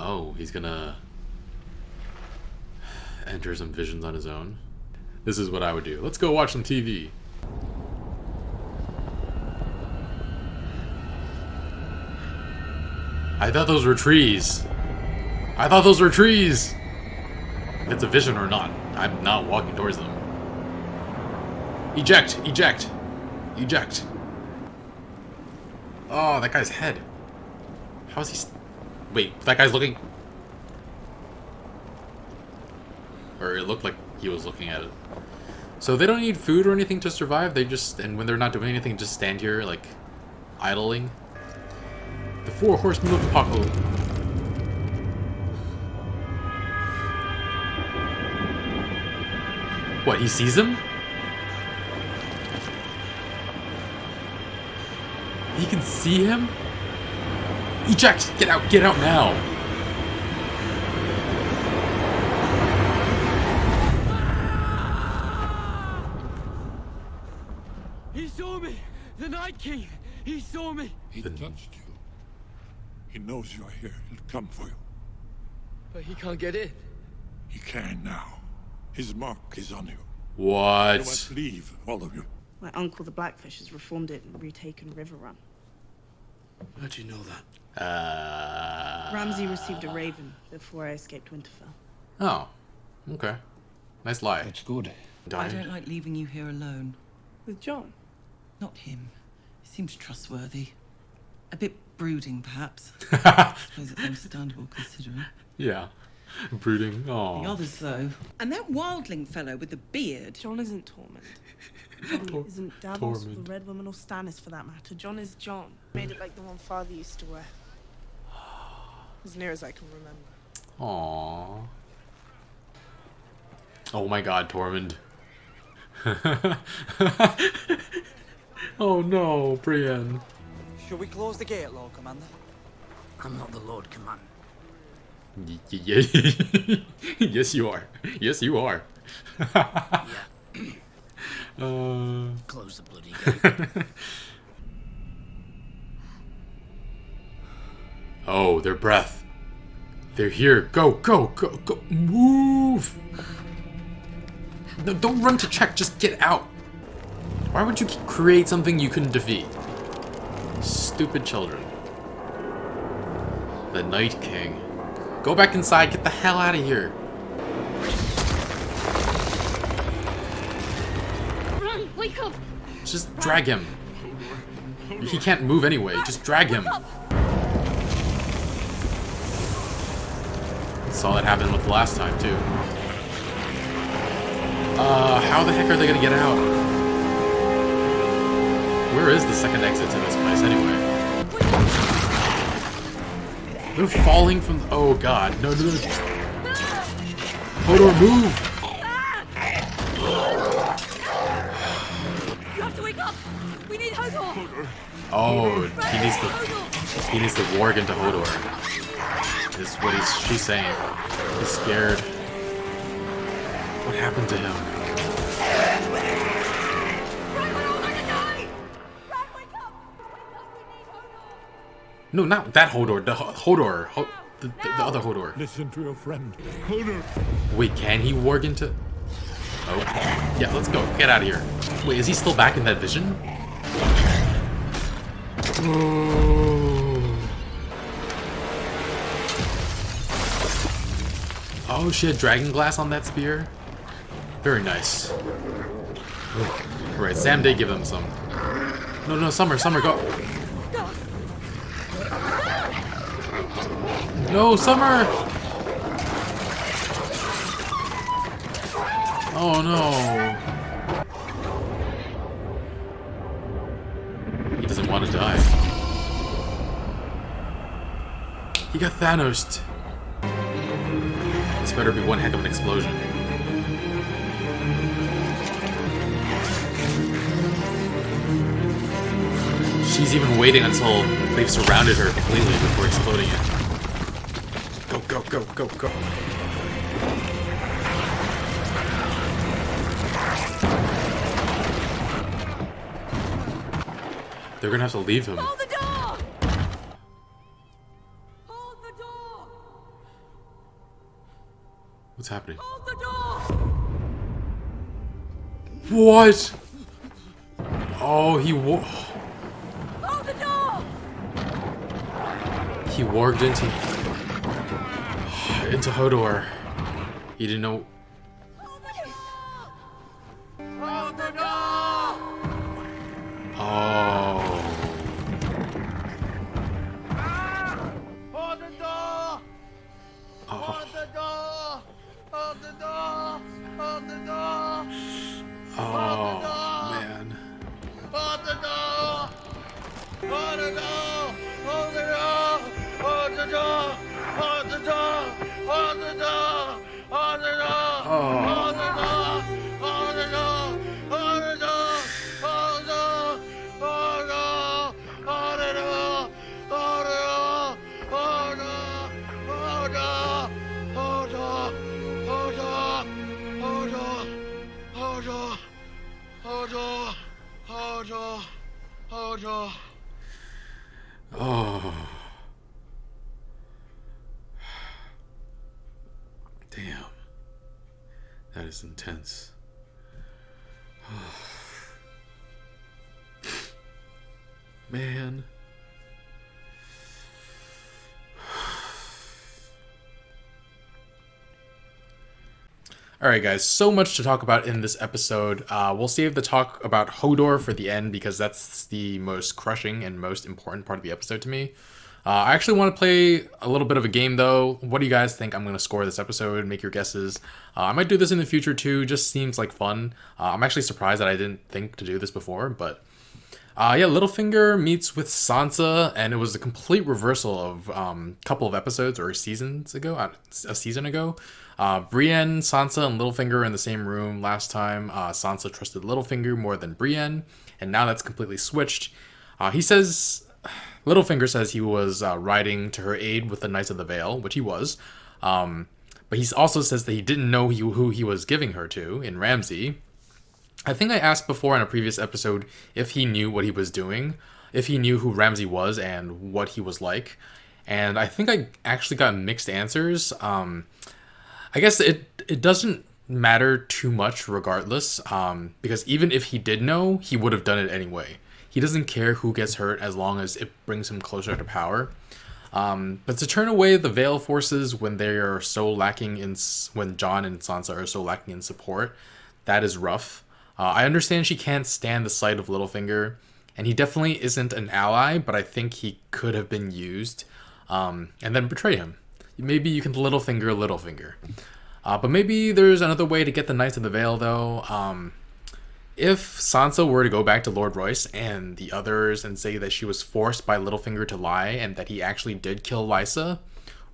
Oh, he's gonna enter some visions on his own. This is what I would do. Let's go watch some TV. I thought those were trees. I thought those were trees. If it's a vision or not, I'm not walking towards them. Eject! Eject! Eject! Oh, that guy's head. How is he... Wait, that guy's looking... Or it looked like he was looking at it. So they don't need food or anything to survive, they just... And when they're not doing anything, just stand here, like, idling. The 4 horsemen of Apocalypse. What, he sees him? He can see him? Eject! Get out now! He saw me! The Night King! He saw me! He touched you. He knows you're here. He'll come for you. But he can't get in. He can now. His mark is on you. You What? must leave, all of you. My uncle, the Blackfish, has reformed it and retaken River Run. How do you know that? Ramsay received a raven before I escaped Winterfell. Oh. Okay. Nice lie. That's good. I Dying. don't like leaving you here alone. With John? Not him. He seems trustworthy. A bit brooding, perhaps. I suppose it's understandable considering. Yeah. Brooding. The Oh. others, though. And that wildling fellow with the beard. John isn't Tormund. John isn't Davos or Tormund. the Red Woman or Stannis for that matter. John is John. Made it like the one Father used to wear. As near as I can remember. Aww. Oh my god, Tormund. Oh no, Brienne. Shall we close the gate, Lord Commander? I'm not the Lord Command. Yes, you are. Yes, you are. Close the bloody gate. Oh, their breath. They're here. Go, go, go, go. Move. No, don't run to check. Just get out. Why would you create something you couldn't defeat? Stupid children. The Night King. Go back inside. Get the hell out of here. Run! Wake up! Just drag him. He can't move anyway. Just drag him. Saw that happen with the last time, too. How the heck are they gonna get out? Where is the second exit to this place, anyway? They're falling from... Oh, God. No, no, no. Hodor, move! You have to wake up! We need Hodor! Oh, he needs to warg into Hodor. Is what she's saying. He's scared. What happened to him? No, not that Hodor. The Hodor. The other Hodor. Listen to your friend. Hodor. Wait, can he warg into... Oh. Yeah, let's go. Get out of here. Wait, is he still back in that vision? Oh, she had dragon glass on that spear? Very nice. Alright, Sam did give him some. No, no, Summer, go. No, Summer! Oh no. He doesn't want to die. He got Thanos'd. This better be one heck of an explosion. She's even waiting until they've surrounded her completely before exploding it. Go, go, go, go, go. They're gonna have to leave him. Hold the door! Hold the door! What's happening? Hold the door! What? Oh, Hold the door! he warged into Hodor. He didn't know. Hold the door! Hold the door! Oh. Hold the door! Oh. Hold the door! Hold the door! Hold the door! Oh, man. Hold the door! Hold the door! Hold the door! Hold the door! Hold the door! Hold the door! Hold the door! Oh. Hold the door! Hold the door! Hold the door! Hold the door! Hold the door! Hold the door! Hold the door! Hold the door! Hold the door! Hold the door! Hold on. Hold on. Hold on. Oh. Damn. That is intense. Man. Alright guys, so much to talk about in this episode. We'll save the talk about Hodor for the end because that's the most crushing and most important part of the episode to me. I actually want to play a little bit of a game though. What do you guys think I'm going to score this episode? Make your guesses. I might do this in the future too, just seems like fun. I'm actually surprised that I didn't think to do this before, but... yeah, Littlefinger meets with Sansa, and it was a complete reversal of a couple of episodes or seasons ago, a season ago. Brienne, Sansa, and Littlefinger are in the same room last time. Sansa trusted Littlefinger more than Brienne, and now that's completely switched. Littlefinger says he was riding to her aid with the Knights of the Vale, which he was. But he also says that he didn't know who he was giving her to in Ramsay. I think I asked before in a previous episode if he knew what he was doing, if he knew who Ramsay was and what he was like. And I think I actually got mixed answers. I guess it doesn't matter too much regardless, because even if he did know, he would have done it anyway. He doesn't care who gets hurt as long as it brings him closer to power. But to turn away the Vale forces when they are so lacking when Jon and Sansa are so lacking in support, that is rough. I understand she can't stand the sight of Littlefinger, and he definitely isn't an ally, but I think he could have been used, and then betray him. Maybe you can Littlefinger. But maybe there's another way to get the Knights of the Vale, though. If Sansa were to go back to Lord Royce and the others and say that she was forced by Littlefinger to lie and that he actually did kill Lysa,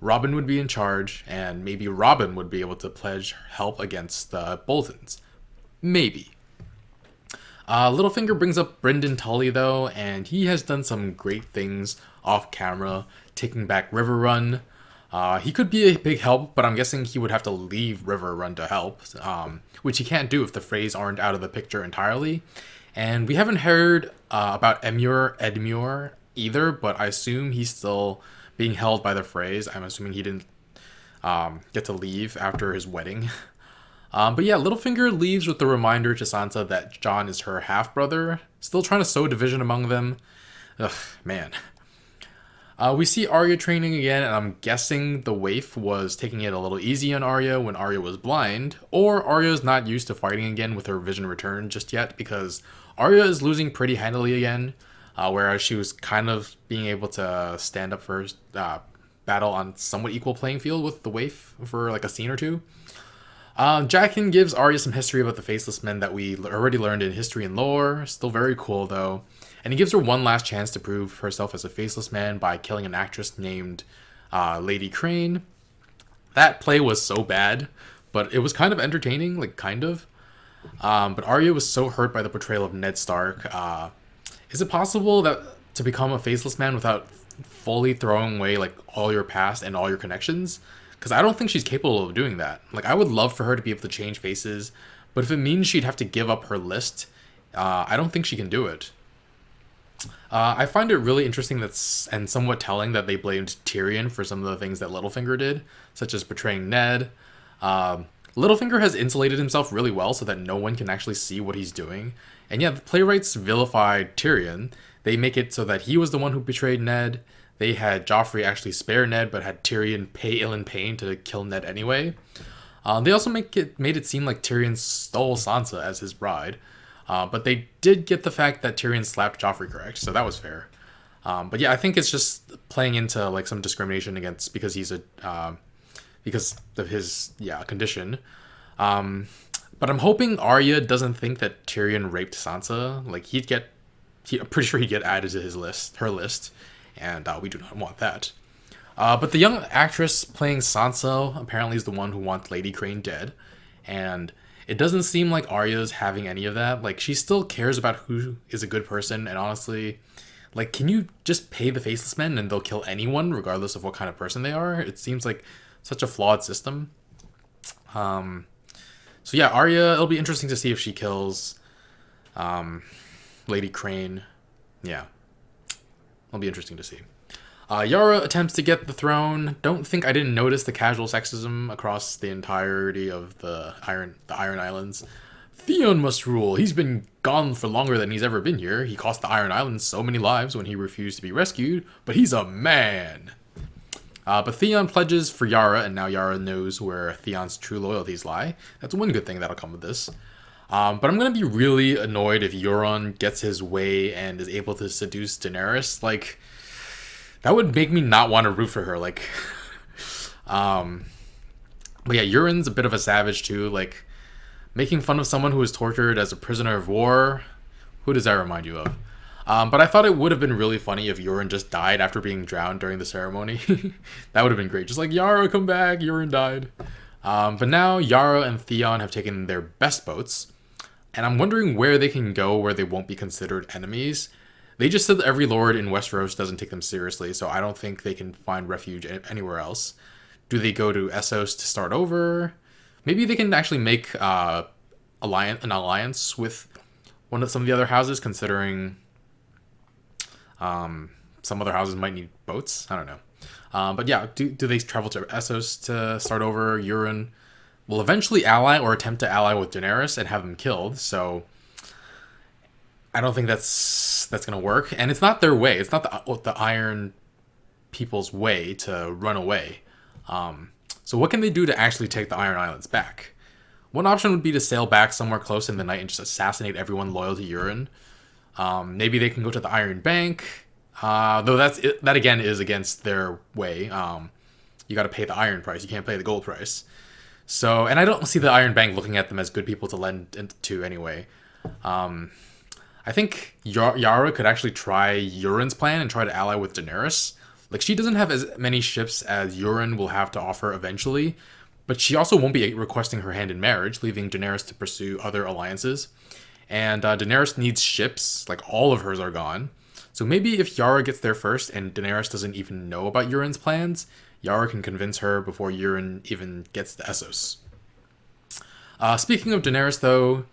Robin would be in charge, and maybe Robin would be able to pledge help against the Boltons. Maybe. Littlefinger brings up Brynden Tully, though, and he has done some great things off camera, taking back Riverrun. He could be a big help, but I'm guessing he would have to leave Riverrun to help, which he can't do if the Freys aren't out of the picture entirely. And we haven't heard about Edmure either, but I assume he's still being held by the Freys. I'm assuming he didn't get to leave after his wedding. But yeah, Littlefinger leaves with the reminder to Sansa that Jon is her half-brother, still trying to sow division among them. Ugh, man. We see Arya training again, and I'm guessing the waif was taking it a little easy on Arya when Arya was blind, or Arya's not used to fighting again with her vision return just yet, because Arya is losing pretty handily again, whereas she was kind of being able to stand up for battle on somewhat equal playing field with the waif for like a scene or two. Jaqen gives Arya some history about the Faceless Men that we already learned in History and Lore. Still very cool, though. And he gives her one last chance to prove herself as a Faceless Man by killing an actress named Lady Crane. That play was so bad, but it was kind of entertaining, like, kind of. But Arya was so hurt by the portrayal of Ned Stark. Is it possible that to become a Faceless Man without fully throwing away, like, all your past and all your connections? Because I don't think she's capable of doing that. Like, I would love for her to be able to change faces, but if it means she'd have to give up her list, I don't think she can do it. I find it really interesting and somewhat telling that they blamed Tyrion for some of the things that Littlefinger did, such as betraying Ned. Littlefinger has insulated himself really well so that no one can actually see what he's doing. And yeah, the playwrights vilified Tyrion. They make it so that he was the one who betrayed Ned. They had Joffrey actually spare Ned, but had Tyrion pay Ilyn Payne to kill Ned anyway. They also made it seem like Tyrion stole Sansa as his bride. But they did get the fact that Tyrion slapped Joffrey correct, so that was fair. But yeah, I think it's just playing into like some discrimination against because he's because of his condition. But I'm hoping Arya doesn't think that Tyrion raped Sansa. Like I'm pretty sure he'd get added to her list, and we do not want that. But the young actress playing Sansa apparently is the one who wants Lady Crane dead, and it doesn't seem like Arya's having any of that. Like, she still cares about who is a good person, and honestly, like, can you just pay the Faceless Men and they'll kill anyone regardless of what kind of person they are? It seems like such a flawed system. So yeah, Arya, it'll be interesting to see if she kills Lady Crane. Yeah. It'll be interesting to see. Yara attempts to get the throne. Don't think I didn't notice the casual sexism across the entirety of the Iron Islands. Theon must rule. He's been gone for longer than he's ever been here. He cost the Iron Islands so many lives when he refused to be rescued, but he's a man. But Theon pledges for Yara, and now Yara knows where Theon's true loyalties lie. That's one good thing that'll come with this. But I'm going to be really annoyed if Euron gets his way and is able to seduce Daenerys. Like, that would make me not want to root for her. Like, but yeah, Euron's a bit of a savage too. Like, making fun of someone who was tortured as a prisoner of war. Who does that remind you of? But I thought it would have been really funny if Euron just died after being drowned during the ceremony. That would have been great. Just like, Yara, come back, Euron died. But now Yara and Theon have taken their best boats, and I'm wondering where they can go where they won't be considered enemies. They just said that every lord in Westeros doesn't take them seriously, so I don't think they can find refuge anywhere else. Do they go to Essos to start over? Maybe they can actually make an alliance with some of the other houses, considering some other houses might need boats. I don't know. But yeah, do they travel to Essos to start over? Euron will eventually ally or attempt to ally with Daenerys and have them killed, so I don't think that's gonna work. And it's not their way. It's not the Iron people's way to run away. So what can they do to actually take the Iron Islands back? One option would be to sail back somewhere close in the night and just assassinate everyone loyal to Euron. Maybe they can go to the Iron Bank, though that again is against their way. You got to pay the iron price. You can't pay the gold price. So, and I don't see the Iron Bank looking at them as good people to lend to anyway. I think Yara could actually try Euron's plan and try to ally with Daenerys. Like, she doesn't have as many ships as Euron will have to offer eventually, but she also won't be requesting her hand in marriage, leaving Daenerys to pursue other alliances. And Daenerys needs ships, like all of hers are gone. So maybe if Yara gets there first and Daenerys doesn't even know about Euron's plans, Yara can convince her before Euron even gets to Essos. Speaking of Daenerys though,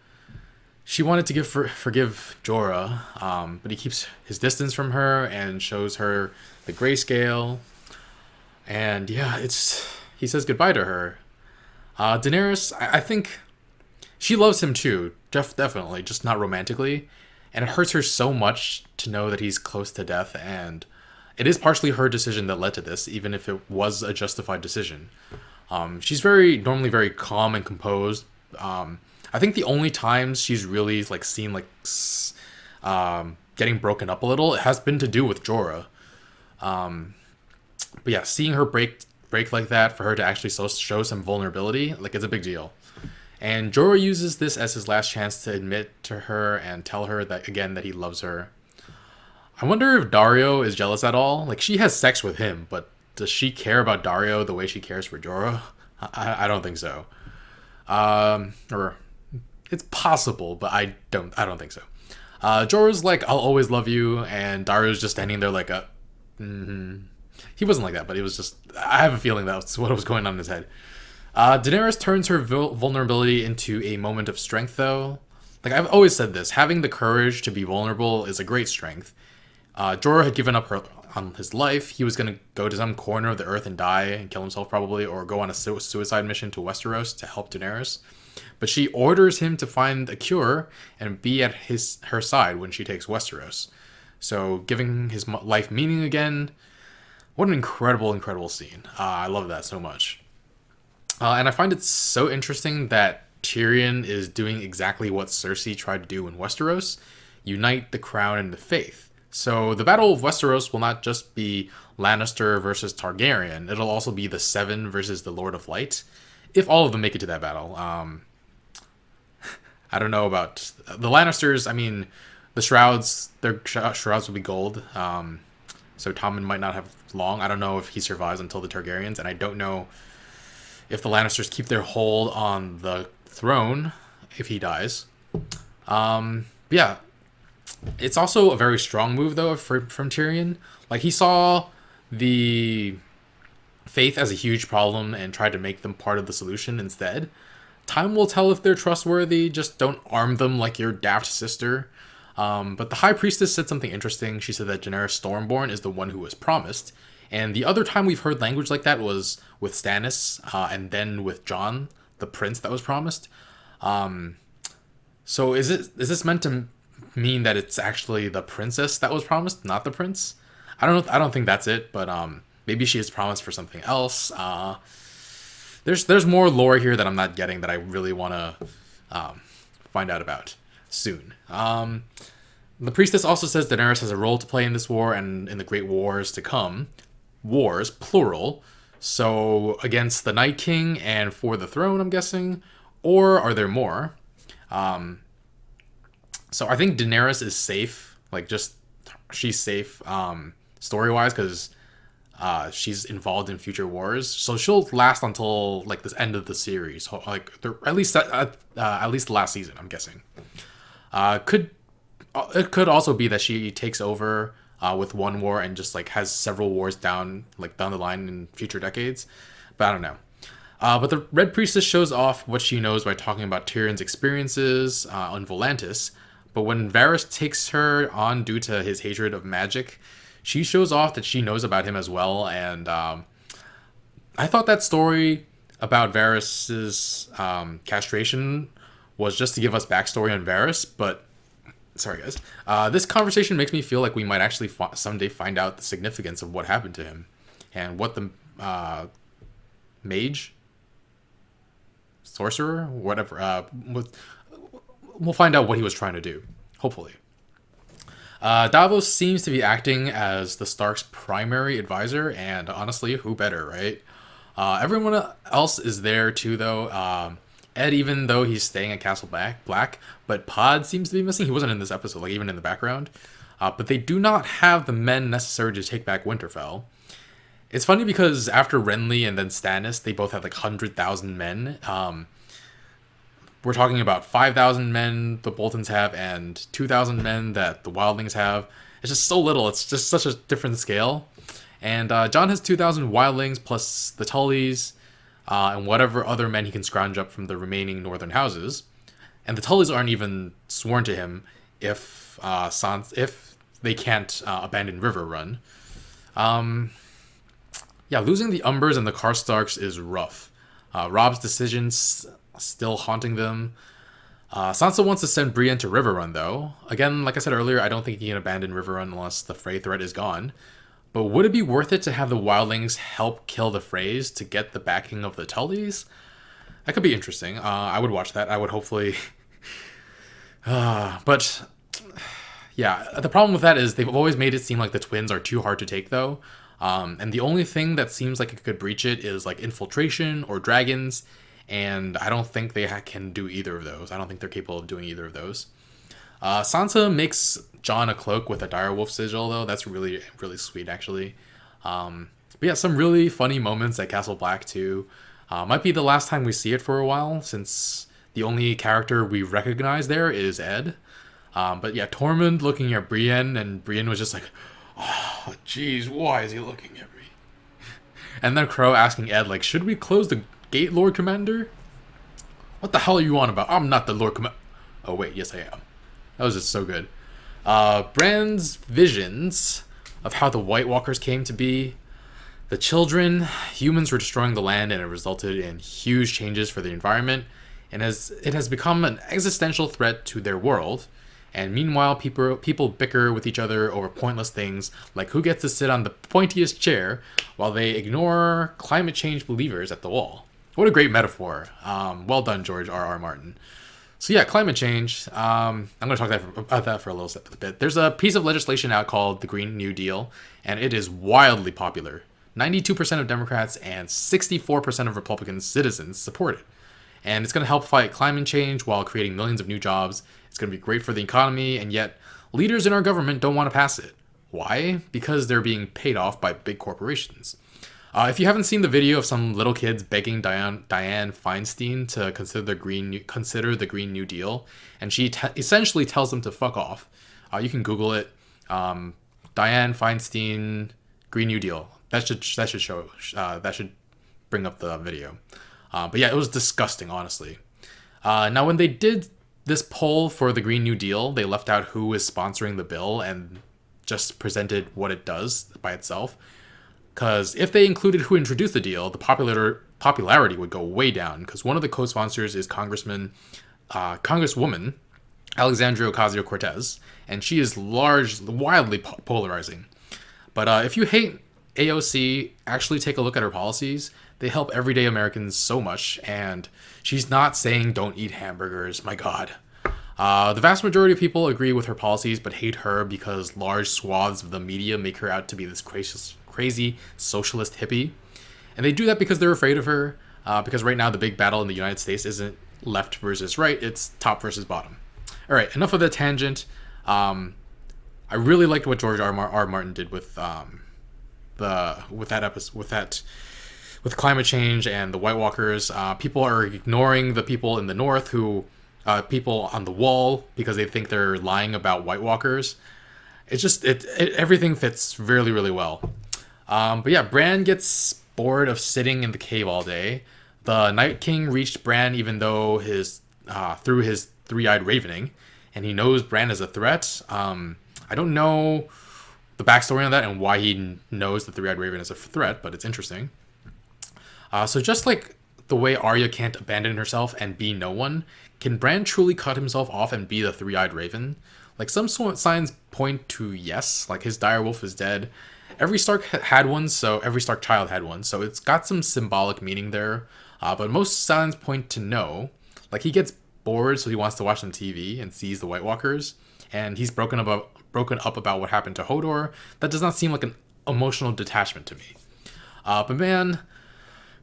she wanted to forgive Jorah, but he keeps his distance from her and shows her the grayscale. And yeah, he says goodbye to her. Daenerys, I think she loves him too, definitely, just not romantically. And it hurts her so much to know that he's close to death, and it is partially her decision that led to this, even if it was a justified decision. She's normally very calm and composed. I think the only times she's really like seen like getting broken up a little, it has been to do with Jorah. But yeah, seeing her break like that, for her to actually show some vulnerability, like, it's a big deal. And Jorah uses this as his last chance to admit to her and tell her that he loves her. I wonder if Daario is jealous at all. Like, she has sex with him, but does she care about Daario the way she cares for Jorah? I don't think so. Or it's possible, but I don't think so. Jorah's like, I'll always love you, and Daario's just standing there like a... He wasn't like that, but it was just... I have a feeling that's what was going on in his head. Daenerys turns her vulnerability into a moment of strength, though. Like, I've always said this, having the courage to be vulnerable is a great strength. Jorah had given up on his life. He was going to go to some corner of the earth and die and kill himself probably, or go on a suicide mission to Westeros to help Daenerys. But she orders him to find a cure and be at her side when she takes Westeros. So giving his life meaning again. What an incredible, incredible scene. I love that so much. And I find it so interesting that Tyrion is doing exactly what Cersei tried to do in Westeros, unite the crown and the faith. So the Battle of Westeros will not just be Lannister versus Targaryen, it'll also be the Seven versus the Lord of Light, if all of them make it to that battle. I don't know about the Lannisters. I mean, the Shrouds, their Shrouds will be gold, so Tommen might not have long. I don't know if he survives until the Targaryens, and I don't know if the Lannisters keep their hold on the throne if he dies. Yeah, it's also a very strong move though from Tyrion. Like, he saw the faith as a huge problem and tried to make them part of the solution instead. Time will tell if they're trustworthy. Just don't arm them like your daft sister. But the High Priestess said something interesting. She said that Daenerys Stormborn is the one who was promised. And the other time we've heard language like that was with Stannis, and then with Jon, the prince that was promised. So is this meant to mean that it's actually the princess that was promised, not the prince? I don't think that's it, but maybe she is promised for something else. There's more lore here that I'm not getting that I really want to find out about soon. The priestess also says Daenerys has a role to play in this war and in the great wars to come. Wars, plural. So against the Night King and for the throne, I'm guessing. Or are there more? So I think Daenerys is safe. Like, just, she's safe story-wise because she's involved in future wars. So she'll last until, like, this end of the series. Like, at least the last season, I'm guessing. It could also be that she takes over with one war and just, like, has several wars down the line in future decades. But I don't know. But the Red Priestess shows off what she knows by talking about Tyrion's experiences on Volantis. But when Varys takes her on due to his hatred of magic, she shows off that she knows about him as well. And I thought that story about Varys's castration was just to give us backstory on Varys, but sorry guys. This conversation makes me feel like we might actually someday find out the significance of what happened to him and what the mage, sorcerer, whatever, we'll find out what he was trying to do, hopefully. Davos seems to be acting as the Stark's primary advisor, and honestly, who better, right? Everyone else is there too, though. Ed, even though he's staying at Castle Black, but Pod seems to be missing. He wasn't in this episode, like, even in the background. But they do not have the men necessary to take back Winterfell. It's funny because after Renly and then Stannis, they both had like 100,000 men. We're talking about 5,000 men the Boltons have and 2,000 men that the Wildlings have. It's just so little. It's just such a different scale. And Jon has 2,000 Wildlings plus the Tullys and whatever other men he can scrounge up from the remaining northern houses. And the Tullys aren't even sworn to him if they can't abandon Riverrun. Yeah, losing the Umbers and the Karstarks is rough. Robb's decisions still haunting them. Sansa wants to send Brienne to Riverrun, though. Again, like I said earlier, I don't think he can abandon Riverrun unless the Frey threat is gone. But would it be worth it to have the Wildlings help kill the Freys to get the backing of the Tullys? That could be interesting. I would watch that. I would hopefully... but... yeah, the problem with that is they've always made it seem like the twins are too hard to take, though. And the only thing that seems like it could breach it is like infiltration or dragons, and I don't think they can do either of those. I don't think they're capable of doing either of those. Sansa makes Jon a cloak with a direwolf sigil, though. That's really, really sweet, actually. But yeah, some really funny moments at Castle Black, too. Might be the last time we see it for a while, since the only character we recognize there is Ed. But yeah, Tormund looking at Brienne, and Brienne was just like, oh, jeez, why is he looking at me? And then Crow asking Ed, like, should we close the gate, Lord Commander? What the hell are you on about? I'm not the Lord Commander. Oh, wait, yes, I am. That was just so good. Bran's visions of how the White Walkers came to be. The children, humans were destroying the land, and it resulted in huge changes for the environment, and it has become an existential threat to their world. And meanwhile, people bicker with each other over pointless things, like who gets to sit on the pointiest chair, while they ignore climate change believers at the wall. What a great metaphor. Well done, George R.R. Martin. So yeah, climate change. I'm going to talk about that for a little bit. There's a piece of legislation out called the Green New Deal, and it is wildly popular. 92% of Democrats and 64% of Republican citizens support it. And it's going to help fight climate change while creating millions of new jobs. It's going to be great for the economy, and yet leaders in our government don't want to pass it. Why? Because they're being paid off by big corporations. If you haven't seen the video of some little kids begging Dianne Feinstein to consider the Green New Deal, and she essentially tells them to fuck off, you can Google it. Dianne Feinstein Green New Deal. That should bring up the video. But yeah, it was disgusting, honestly. Now, when they did this poll for the Green New Deal, they left out who is sponsoring the bill and just presented what it does by itself. Because if they included who introduced the deal, the popularity would go way down. Because one of the co-sponsors is Congresswoman Alexandria Ocasio-Cortez, and she is wildly polarizing. But if you hate AOC, actually take a look at her policies. They help everyday Americans so much, and she's not saying don't eat hamburgers, my god. The vast majority of people agree with her policies but hate her because large swaths of the media make her out to be this crazy socialist hippie. And they do that because they're afraid of her, because right now the big battle in the United States isn't left versus right, it's top versus bottom. Alright, enough of the tangent. I really liked what George R. Martin did with climate change and the White Walkers. People are ignoring the people in the north people on the wall because they think they're lying about White Walkers. It's just everything fits really, really well. But yeah, Bran gets bored of sitting in the cave all day. The Night King reached Bran even though through his three-eyed ravening, and he knows Bran is a threat. I don't know the backstory on that and why he knows the three-eyed raven is a threat, but it's interesting. So just like the way Arya can't abandon herself and be no one, can Bran truly cut himself off and be the three-eyed raven? Like, some signs point to yes, like his direwolf is dead. Every Stark had one, so every Stark child had one, so it's got some symbolic meaning there. But most signs point to no. Like, he gets bored, so he wants to watch some TV and sees the White Walkers, and he's broken up about what happened to Hodor. That does not seem like an emotional detachment to me. But man,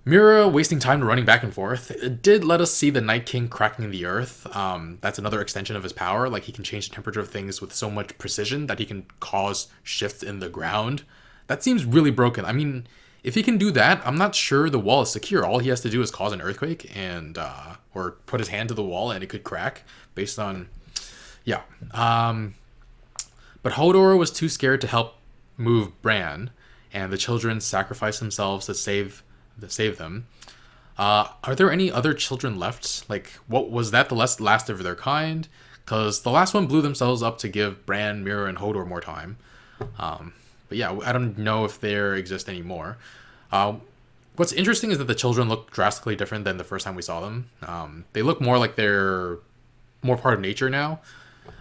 Mira wasting time running back and forth. It did let us see the Night King cracking the earth. That's another extension of his power. Like, he can change the temperature of things with so much precision that he can cause shifts in the ground. That seems really broken. I mean, if he can do that, I'm not sure the wall is secure. All he has to do is cause an earthquake and or put his hand to the wall and it could crack based on... Yeah. But Hodor was too scared to help move Bran, and the children sacrificed themselves to save them. Are there any other children left? Like, what was that the last of their kind? Because the last one blew themselves up to give Bran, Mira, and Hodor more time. But yeah, I don't know if there exist anymore. What's interesting is that the children look drastically different than the first time we saw them. They look more like they're more part of nature now.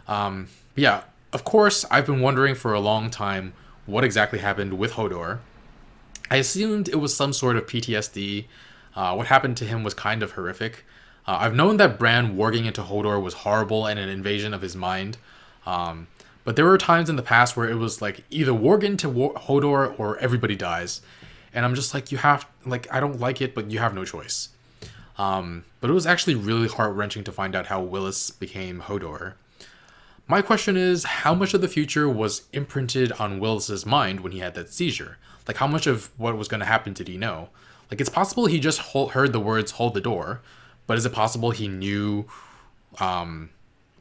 But yeah, of course, I've been wondering for a long time what exactly happened with Hodor. I assumed it was some sort of PTSD. What happened to him was kind of horrific. I've known that Bran warging into Hodor was horrible and an invasion of his mind. But there were times in the past where it was like either warg into Hodor or everybody dies. And I'm just like, I don't like it, but you have no choice. But it was actually really heart-wrenching to find out how Willis became Hodor. My question is, how much of the future was imprinted on Willis's mind when he had that seizure? Like, how much of what was going to happen did he know? Like, it's possible he just heard the words, "hold the door," but is it possible he knew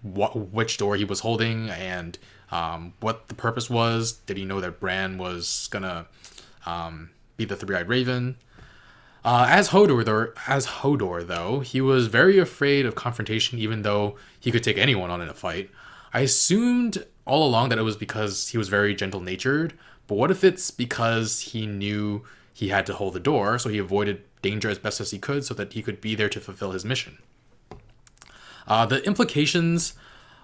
which door he was holding and what the purpose was? Did he know that Bran was going to be the three-eyed raven? As Hodor, though, he was very afraid of confrontation, even though he could take anyone on in a fight. I assumed all along that it was because he was very gentle-natured, But what if it's because he knew he had to hold the door, so he avoided danger as best as he could so that he could be there to fulfill his mission? The implications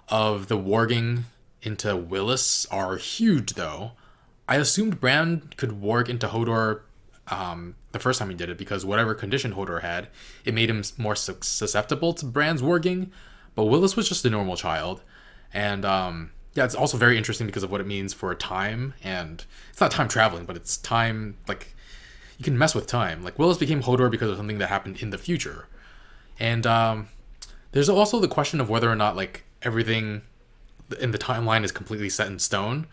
of the warging into Willis are huge, though. I assumed Bran could warg into Hodor the first time he did it, because whatever condition Hodor had, it made him more susceptible to Bran's warging. But Willis was just a normal child. And yeah, it's also very interesting because of what it means for time. And it's not time traveling, but it's time, like, you can mess with time. Like, Willis became Hodor because of something that happened in the future. And there's also the question of whether or not, like, everything in the timeline is completely set in stone.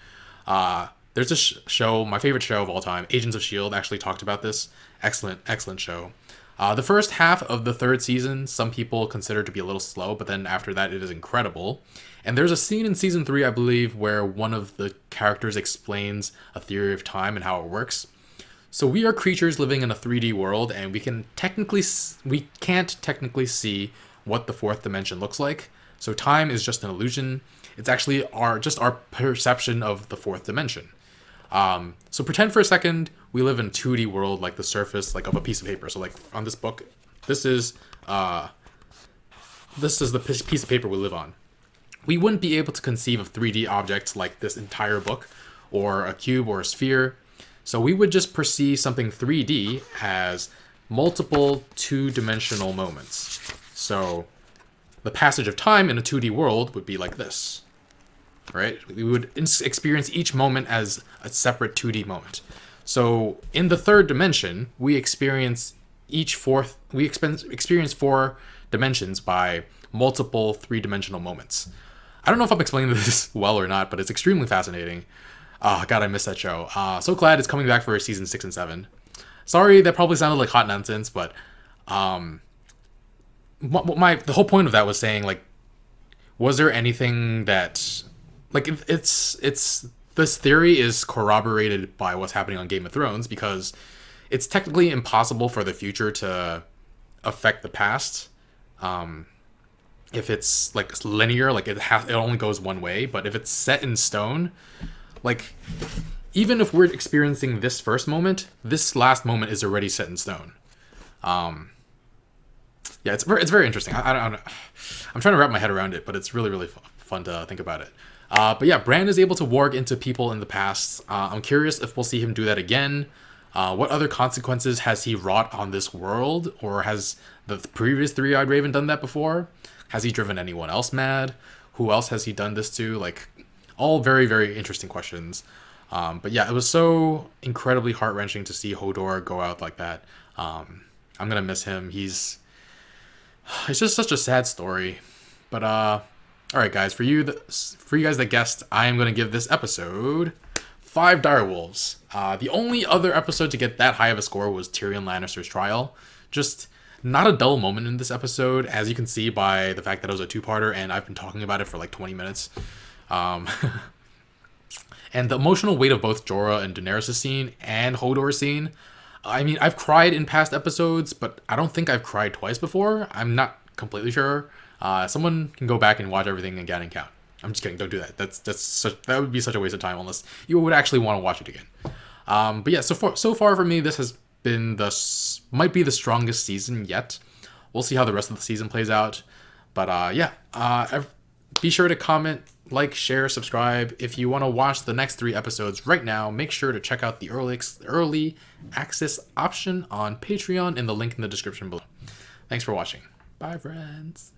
There's a show, my favorite show of all time, Agents of S.H.I.E.L.D., actually talked about this. Excellent show. The first half of the third season, some people consider to be a little slow, but then after that, it is incredible. And there's a scene in season 3, I believe, where one of the characters explains a theory of time and how it works. So we are creatures living in a 3D world, and we can't technically see what the fourth dimension looks like. So time is just an illusion. It's actually our perception of the fourth dimension. So pretend for a second we live in a 2D world, like the surface, like of a piece of paper. So like on this book, this is the piece of paper we live on. We wouldn't be able to conceive of 3D objects like this entire book, or a cube or a sphere. So we would just perceive something 3D as multiple 2-dimensional moments. So the passage of time in a 2D world would be like this, right? We would experience each moment as a separate 2D moment. So in the third dimension, we experience 4 dimensions by multiple 3-dimensional moments. I don't know if I'm explaining this well or not, but it's extremely fascinating. Oh, God, I miss that show. So glad it's coming back for season 6 and 7. Sorry, that probably sounded like hot nonsense, but the whole point of that was saying, like, was there anything that, like, it's this theory is corroborated by what's happening on Game of Thrones, because it's technically impossible for the future to affect the past. If it's like linear, like it only goes one way. But if it's set in stone, like, even if we're experiencing this first moment, this last moment is already set in stone. Yeah, it's very interesting. I'm trying to wrap my head around it, but it's really fun to think about it. But yeah, Bran is able to warg into people in the past. I'm curious if we'll see him do that again. What other consequences has he wrought on this world? Or has the previous Three-Eyed Raven done that before? Has he driven anyone else mad? Who else has he done this to? Like, all very interesting questions. But yeah, it was so incredibly heart-wrenching to see Hodor go out like that. I'm gonna miss him. It's just such a sad story. But all right, guys, for you guys that guessed, I am gonna give this episode 5 direwolves. The only other episode to get that high of a score was Tyrion Lannister's trial. Just not a dull moment in this episode, as you can see by the fact that it was a 2-parter and I've been talking about it for like 20 minutes. And the emotional weight of both Jorah and Daenerys' scene and Hodor's scene. I mean, I've cried in past episodes, but I don't think I've cried twice before. I'm not completely sure. Someone can go back and watch everything again and count. I'm just kidding. Don't do that. That would be such a waste of time unless you would actually want to watch it again. But yeah, so far for me, this has been might be the strongest season yet. We'll see how the rest of the season plays out. But yeah, be sure to comment, like, share, subscribe. If you want to watch the next 3 episodes right now, make sure to check out the early access option on Patreon in the link in the description below. Thanks for watching. Bye, friends.